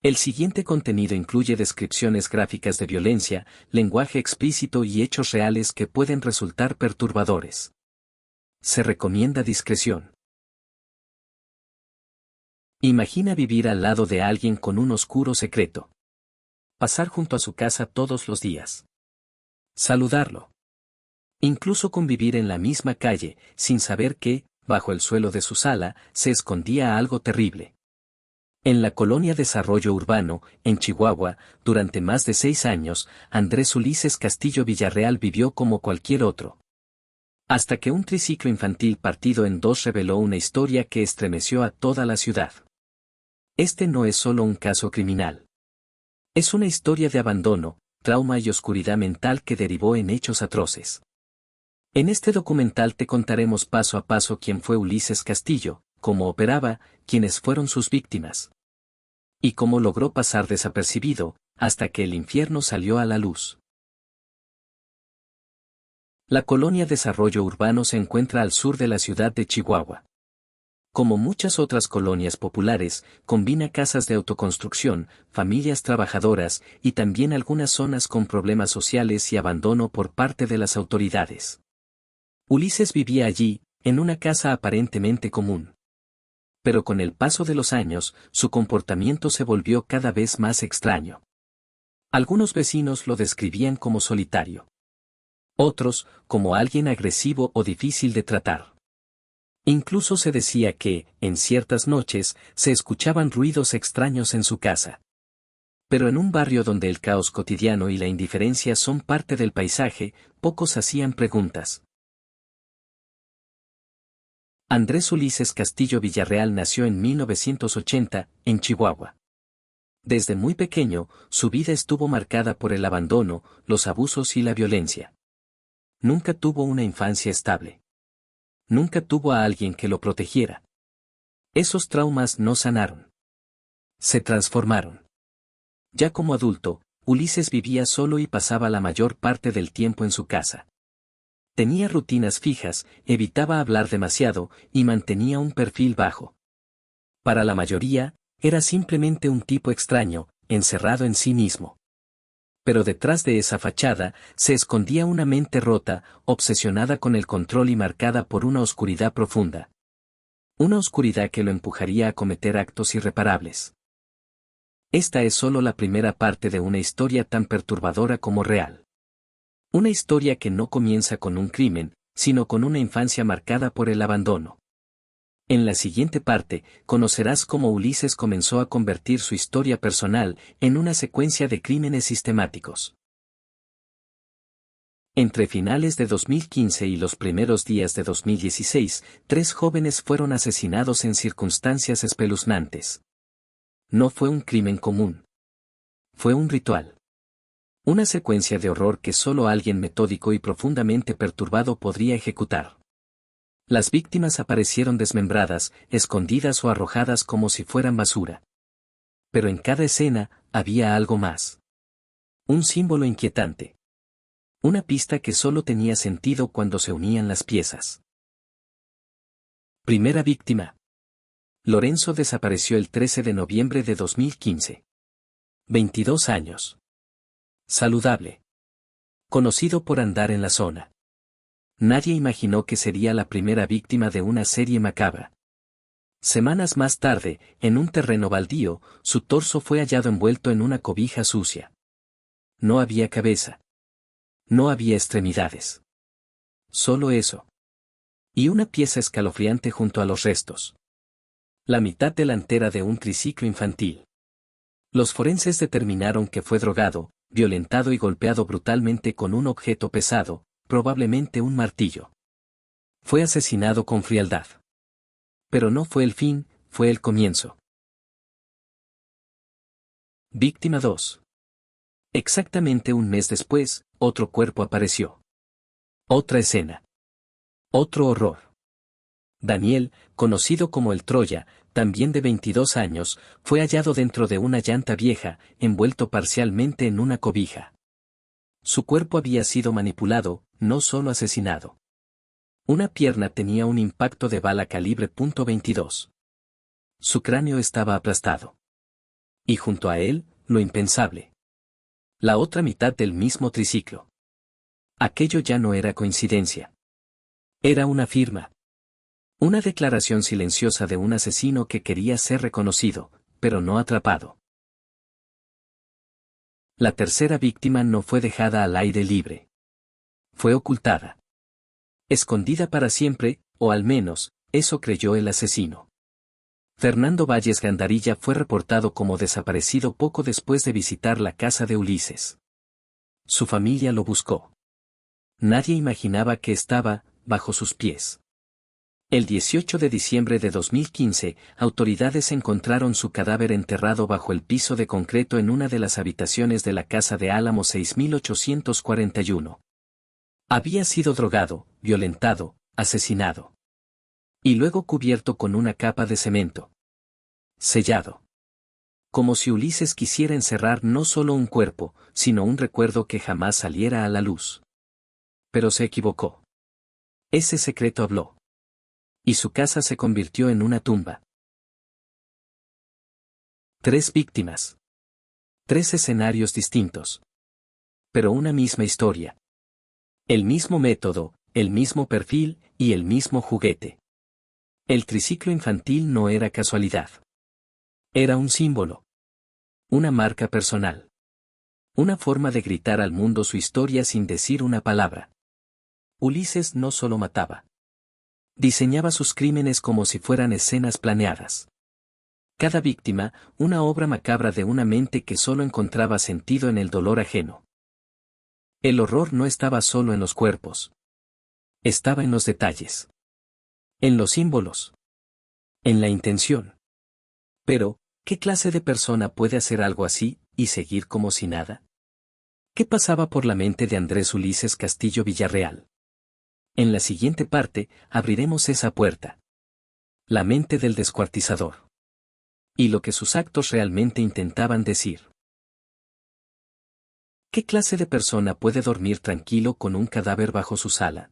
El siguiente contenido incluye descripciones gráficas de violencia, lenguaje explícito y hechos reales que pueden resultar perturbadores. Se recomienda discreción. Imagina vivir al lado de alguien con un oscuro secreto. Pasar junto a su casa todos los días. Saludarlo. Incluso convivir en la misma calle, sin saber que, bajo el suelo de su sala, se escondía algo terrible. En la colonia Desarrollo Urbano, en Chihuahua, durante más de 6 años, Andrés Ulises Castillo Villarreal vivió como cualquier otro. Hasta que un triciclo infantil partido en dos reveló una historia que estremeció a toda la ciudad. Este no es solo un caso criminal. Es una historia de abandono, trauma y oscuridad mental que derivó en hechos atroces. En este documental te contaremos paso a paso quién fue Ulises Castillo, cómo operaba, quiénes fueron sus víctimas. Y cómo logró pasar desapercibido, hasta que el infierno salió a la luz. La colonia Desarrollo Urbano se encuentra al sur de la ciudad de Chihuahua. Como muchas otras colonias populares, combina casas de autoconstrucción, familias trabajadoras y también algunas zonas con problemas sociales y abandono por parte de las autoridades. Ulises vivía allí, en una casa aparentemente común. Pero con el paso de los años, su comportamiento se volvió cada vez más extraño. Algunos vecinos lo describían como solitario. Otros, como alguien agresivo o difícil de tratar. Incluso se decía que, en ciertas noches, se escuchaban ruidos extraños en su casa. Pero en un barrio donde el caos cotidiano y la indiferencia son parte del paisaje, pocos hacían preguntas. Andrés Ulises Castillo Villarreal nació en 1980, en Chihuahua. Desde muy pequeño, su vida estuvo marcada por el abandono, los abusos y la violencia. Nunca tuvo una infancia estable. Nunca tuvo a alguien que lo protegiera. Esos traumas no sanaron. Se transformaron. Ya como adulto, Ulises vivía solo y pasaba la mayor parte del tiempo en su casa. Tenía rutinas fijas, evitaba hablar demasiado y mantenía un perfil bajo. Para la mayoría, era simplemente un tipo extraño, encerrado en sí mismo. Pero detrás de esa fachada, se escondía una mente rota, obsesionada con el control y marcada por una oscuridad profunda. Una oscuridad que lo empujaría a cometer actos irreparables. Esta es solo la primera parte de una historia tan perturbadora como real. Una historia que no comienza con un crimen, sino con una infancia marcada por el abandono. En la siguiente parte, conocerás cómo Ulises comenzó a convertir su historia personal en una secuencia de crímenes sistemáticos. Entre finales de 2015 y los primeros días de 2016, 3 jóvenes fueron asesinados en circunstancias espeluznantes. No fue un crimen común. Fue un ritual. Una secuencia de horror que solo alguien metódico y profundamente perturbado podría ejecutar. Las víctimas aparecieron desmembradas, escondidas o arrojadas como si fueran basura. Pero en cada escena, había algo más. Un símbolo inquietante. Una pista que solo tenía sentido cuando se unían las piezas. Primera víctima. Lorenzo desapareció el 13 de noviembre de 2015. 22 años. Saludable. Conocido por andar en la zona. Nadie imaginó que sería la primera víctima de una serie macabra. Semanas más tarde, en un terreno baldío, su torso fue hallado envuelto en una cobija sucia. No había cabeza. No había extremidades. Solo eso. Y una pieza escalofriante junto a los restos. La mitad delantera de un triciclo infantil. Los forenses determinaron que fue drogado, violentado y golpeado brutalmente con un objeto pesado, probablemente un martillo. Fue asesinado con frialdad. Pero no fue el fin, fue el comienzo. Víctima 2. Exactamente un mes después, otro cuerpo apareció. Otra escena. Otro horror. Daniel, conocido como el Troya, también de 22 años, fue hallado dentro de una llanta vieja, envuelto parcialmente en una cobija. Su cuerpo había sido manipulado, no solo asesinado. Una pierna tenía un impacto de bala calibre .22. Su cráneo estaba aplastado. Y junto a él, lo impensable. La otra mitad del mismo triciclo. Aquello ya no era coincidencia. Era una firma. Una declaración silenciosa de un asesino que quería ser reconocido, pero no atrapado. La tercera víctima no fue dejada al aire libre. Fue ocultada. Escondida para siempre, o al menos, eso creyó el asesino. Fernando Valles Gandarilla fue reportado como desaparecido poco después de visitar la casa de Ulises. Su familia lo buscó. Nadie imaginaba que estaba, bajo sus pies. El 18 de diciembre de 2015, autoridades encontraron su cadáver enterrado bajo el piso de concreto en una de las habitaciones de la casa de Álamo 6841. Había sido drogado, violentado, asesinado. Y luego cubierto con una capa de cemento. Sellado. Como si Ulises quisiera encerrar no solo un cuerpo, sino un recuerdo que jamás saliera a la luz. Pero se equivocó. Ese secreto habló. Y su casa se convirtió en una tumba. 3 víctimas. 3 escenarios distintos. Pero una misma historia. El mismo método, el mismo perfil, y el mismo juguete. El triciclo infantil no era casualidad. Era un símbolo. Una marca personal. Una forma de gritar al mundo su historia sin decir una palabra. Ulises no solo mataba. Diseñaba sus crímenes como si fueran escenas planeadas. Cada víctima, una obra macabra de una mente que solo encontraba sentido en el dolor ajeno. El horror no estaba solo en los cuerpos. Estaba en los detalles. En los símbolos. En la intención. Pero, ¿qué clase de persona puede hacer algo así, y seguir como si nada? ¿Qué pasaba por la mente de Andrés Ulises Castillo Villarreal? En la siguiente parte, abriremos esa puerta. La mente del descuartizador. Y lo que sus actos realmente intentaban decir. ¿Qué clase de persona puede dormir tranquilo con un cadáver bajo su sala?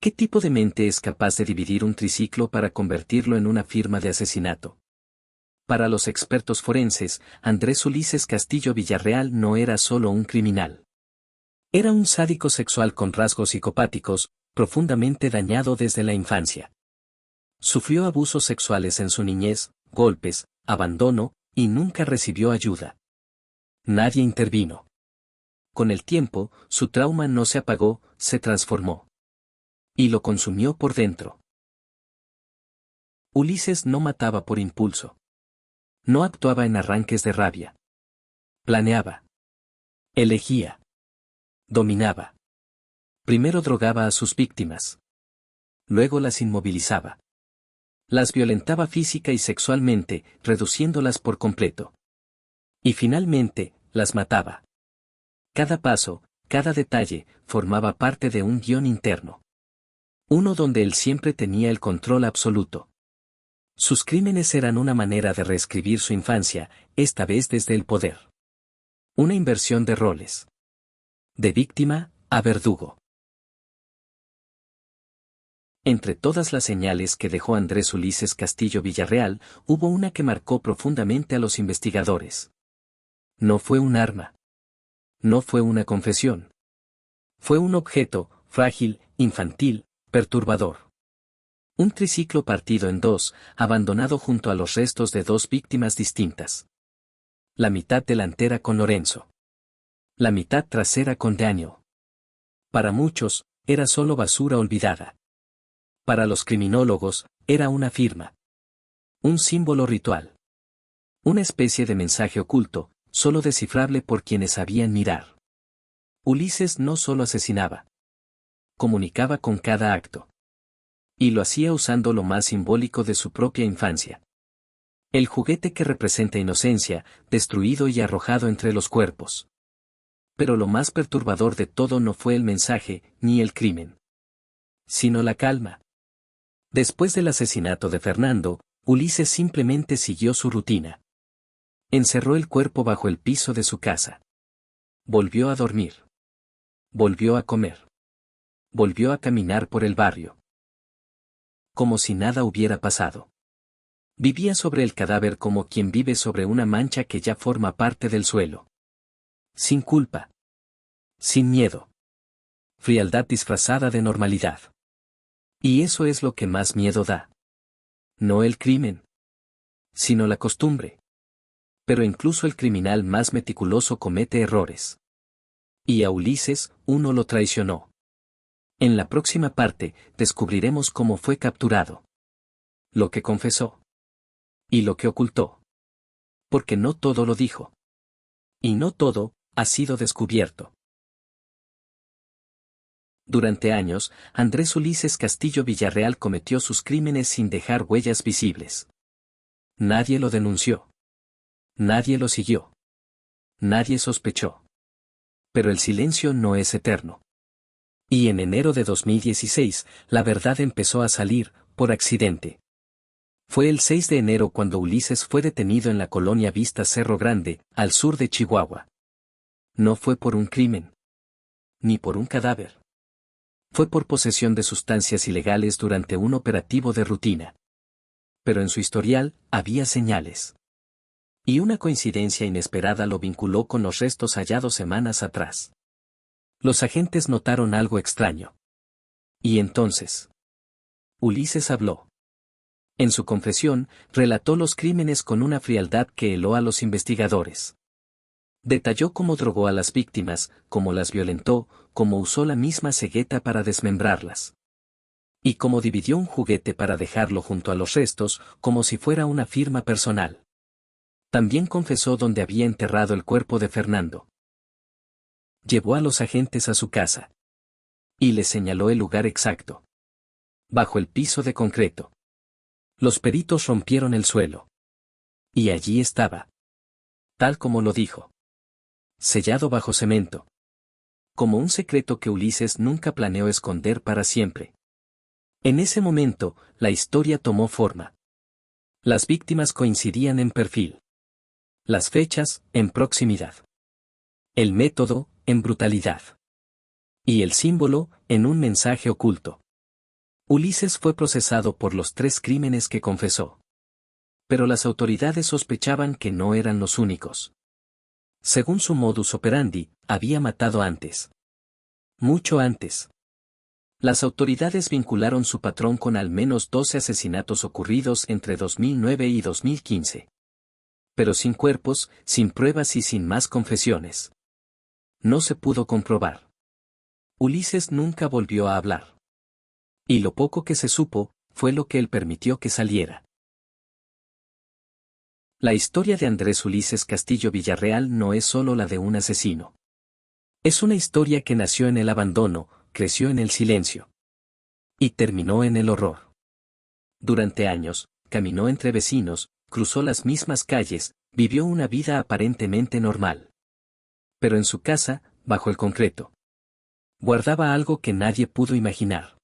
¿Qué tipo de mente es capaz de dividir un triciclo para convertirlo en una firma de asesinato? Para los expertos forenses, Andrés Ulises Castillo Villarreal no era solo un criminal. Era un sádico sexual con rasgos psicopáticos, profundamente dañado desde la infancia. Sufrió abusos sexuales en su niñez, golpes, abandono, y nunca recibió ayuda. Nadie intervino. Con el tiempo, su trauma no se apagó, se transformó. Y lo consumió por dentro. Ulises no mataba por impulso. No actuaba en arranques de rabia. Planeaba. Elegía. Dominaba. Primero drogaba a sus víctimas. Luego las inmovilizaba. Las violentaba física y sexualmente, reduciéndolas por completo. Y finalmente, las mataba. Cada paso, cada detalle, formaba parte de un guión interno. Uno donde él siempre tenía el control absoluto. Sus crímenes eran una manera de reescribir su infancia, esta vez desde el poder. Una inversión de roles. De víctima, a verdugo. Entre todas las señales que dejó Andrés Ulises Castillo Villarreal, hubo una que marcó profundamente a los investigadores. No fue un arma. No fue una confesión. Fue un objeto, frágil, infantil, perturbador. Un triciclo partido en 2, abandonado junto a los restos de 2 víctimas distintas. La mitad delantera con Lorenzo. La mitad trasera con Daniel. Para muchos, era solo basura olvidada. Para los criminólogos, era una firma. Un símbolo ritual. Una especie de mensaje oculto, solo descifrable por quienes sabían mirar. Ulises no solo asesinaba. Comunicaba con cada acto. Y lo hacía usando lo más simbólico de su propia infancia. El juguete que representa inocencia, destruido y arrojado entre los cuerpos. Pero lo más perturbador de todo no fue el mensaje, ni el crimen. Sino la calma. Después del asesinato de Fernando, Ulises simplemente siguió su rutina. Encerró el cuerpo bajo el piso de su casa. Volvió a dormir. Volvió a comer. Volvió a caminar por el barrio. Como si nada hubiera pasado. Vivía sobre el cadáver como quien vive sobre una mancha que ya forma parte del suelo. Sin culpa. Sin miedo. Frialdad disfrazada de normalidad. Y eso es lo que más miedo da. No el crimen, sino la costumbre. Pero incluso el criminal más meticuloso comete errores. Y a Ulises, uno lo traicionó. En la próxima parte, descubriremos cómo fue capturado. Lo que confesó. Y lo que ocultó. Porque no todo lo dijo. Y no todo ha sido descubierto. Durante años, Andrés Ulises Castillo Villarreal cometió sus crímenes sin dejar huellas visibles. Nadie lo denunció. Nadie lo siguió. Nadie sospechó. Pero el silencio no es eterno. Y en enero de 2016, la verdad empezó a salir, por accidente. Fue el 6 de enero cuando Ulises fue detenido en la colonia Vista Cerro Grande, al sur de Chihuahua. No fue por un crimen. Ni por un cadáver. Fue por posesión de sustancias ilegales durante un operativo de rutina. Pero en su historial, había señales. Y una coincidencia inesperada lo vinculó con los restos hallados semanas atrás. Los agentes notaron algo extraño. Y entonces, Ulises habló. En su confesión, relató los crímenes con una frialdad que heló a los investigadores. Detalló cómo drogó a las víctimas, cómo las violentó, cómo usó la misma cegueta para desmembrarlas. Y cómo dividió un juguete para dejarlo junto a los restos, como si fuera una firma personal. También confesó dónde había enterrado el cuerpo de Fernando. Llevó a los agentes a su casa. Y les señaló el lugar exacto. Bajo el piso de concreto. Los peritos rompieron el suelo. Y allí estaba. Tal como lo dijo. Sellado bajo cemento. Como un secreto que Ulises nunca planeó esconder para siempre. En ese momento, la historia tomó forma. Las víctimas coincidían en perfil. Las fechas, en proximidad. El método, en brutalidad. Y el símbolo, en un mensaje oculto. Ulises fue procesado por los 3 crímenes que confesó. Pero las autoridades sospechaban que no eran los únicos. Según su modus operandi, había matado antes. Mucho antes. Las autoridades vincularon su patrón con al menos 12 asesinatos ocurridos entre 2009 y 2015. Pero sin cuerpos, sin pruebas y sin más confesiones. No se pudo comprobar. Ulises nunca volvió a hablar. Y lo poco que se supo, fue lo que él permitió que saliera. La historia de Andrés Ulises Castillo Villarreal no es solo la de un asesino. Es una historia que nació en el abandono, creció en el silencio. Y terminó en el horror. Durante años, caminó entre vecinos, cruzó las mismas calles, vivió una vida aparentemente normal. Pero en su casa, bajo el concreto, guardaba algo que nadie pudo imaginar.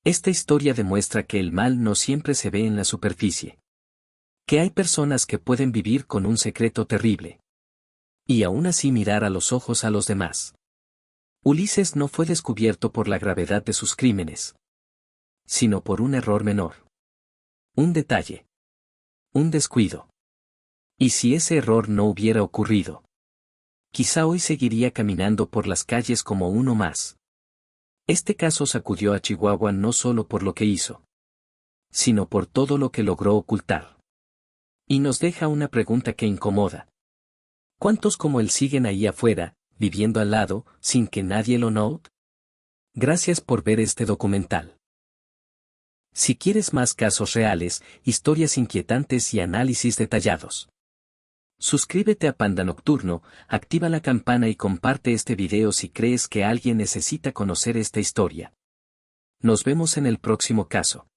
Esta historia demuestra que el mal no siempre se ve en la superficie. Que hay personas que pueden vivir con un secreto terrible. Y aún así mirar a los ojos a los demás. Ulises no fue descubierto por la gravedad de sus crímenes. Sino por un error menor. Un detalle. Un descuido. Y si ese error no hubiera ocurrido, quizá hoy seguiría caminando por las calles como uno más. Este caso sacudió a Chihuahua no solo por lo que hizo, sino por todo lo que logró ocultar. Y nos deja una pregunta que incomoda. ¿Cuántos como él siguen ahí afuera, viviendo al lado, sin que nadie lo note? Gracias por ver este documental. Si quieres más casos reales, historias inquietantes y análisis detallados, suscríbete a Panda Nocturno, activa la campana y comparte este video si crees que alguien necesita conocer esta historia. Nos vemos en el próximo caso.